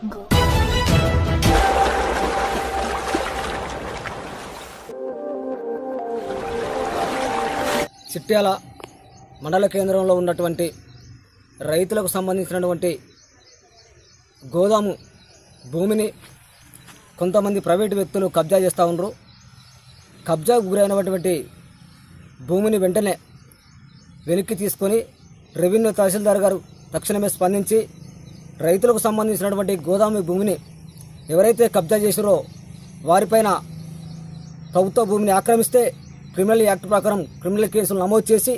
చిట్యాల మండల కేంద్రంలో ఉన్నటువంటి రైతులకు సంబంధించినటువంటి గోదాము భూమిని కొంతమంది ప్రైవేటు వ్యక్తులు కబ్జా చేస్తూ ఉన్నారు. కబ్జాకు గురైనటువంటి భూమిని వెంటనే వెనక్కి తీసుకొని రెవెన్యూ తహసీల్దార్ గారు తక్షణమే స్పందించి రైతులకు సంబంధించినటువంటి గోదాము భూమిని ఎవరైతే కబ్జా చేసారో వారిపైన ప్రభుత్వ భూమిని ఆక్రమిస్తే క్రిమినల్ యాక్ట్ ప్రకారం క్రిమినల్ కేసులు నమోదు చేసి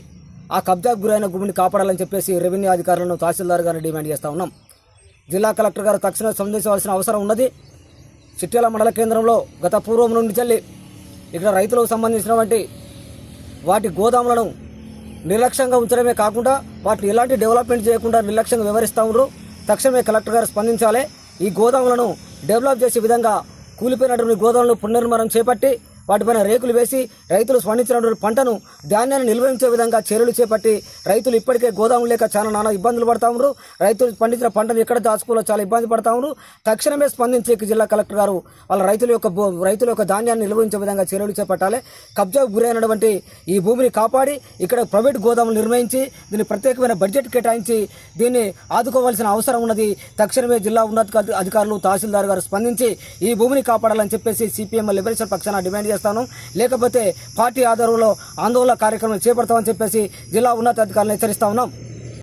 ఆ కబ్జాకు గురైన భూమిని కాపాడాలని చెప్పేసి రెవెన్యూ అధికారులను తహసీల్దార్ గారిని డిమాండ్ చేస్తూ ఉన్నాం. జిల్లా కలెక్టర్ గారు తక్షణమే స్పందించవలసిన అవసరం ఉన్నది. చిట్యాల మండల కేంద్రంలో గత పూర్వం నుండి చెల్లి ఇక్కడ రైతులకు సంబంధించినటువంటి వాటి గోదాములను నిర్లక్ష్యంగా ఉంచడమే కాకుండా వాటిని ఎలాంటి డెవలప్మెంట్ చేయకుండా నిర్లక్ష్యంగా వ్యవహరిస్తూ ఉన్నారు. తక్షణమే కలెక్టర్ గారు స్పందించాలి. ఈ గోదాములను డెవలప్ చేసే విధంగా కూలిపోయినటువంటి గోదాములను పునర్నిర్మాణం చేపట్టి వాటిపైన రేకులు వేసి రైతులు పండించినటువంటి పంటను ధాన్యాన్ని నిల్వహించే విధంగా చర్యలు చేపట్టి రైతులు ఇప్పటికే గోదాములు లేక చాలా నానా ఇబ్బందులు పడతా ఉన్నారు. రైతులు పండించిన పంటను ఎక్కడ దాచుకోవాలో చాలా ఇబ్బంది పడతా ఉన్నారు. తక్షణమే స్పందించి జిల్లా కలెక్టర్ గారు వాళ్ళ రైతుల యొక్క ధాన్యాన్ని నిల్వహించే విధంగా చర్యలు చేపట్టాలి. కబ్జాకు గురైనటువంటి ఈ భూమిని కాపాడి ఇక్కడ ప్రైవేట్ గోదాములు నిర్మించి దీన్ని ప్రత్యేకమైన బడ్జెట్ కేటాయించి దీన్ని ఆదుకోవాల్సిన అవసరం ఉన్నది. తక్షణమే జిల్లా ఉన్నత అధికారులు తహసీల్దార్ గారు స్పందించి ఈ భూమిని కాపాడాలని చెప్పేసి సిపిఎం లిబరేషన్ పక్షాన డిమాండ్ చేస్తాను. లేకపోతే పార్టీ ఆధ్వర్యంలో ఆందోళన కార్యక్రమం చేపడతామని చెప్పేసి జిల్లా ఉన్నతాధికారులను హెచ్చరిస్తా ఉన్నాం.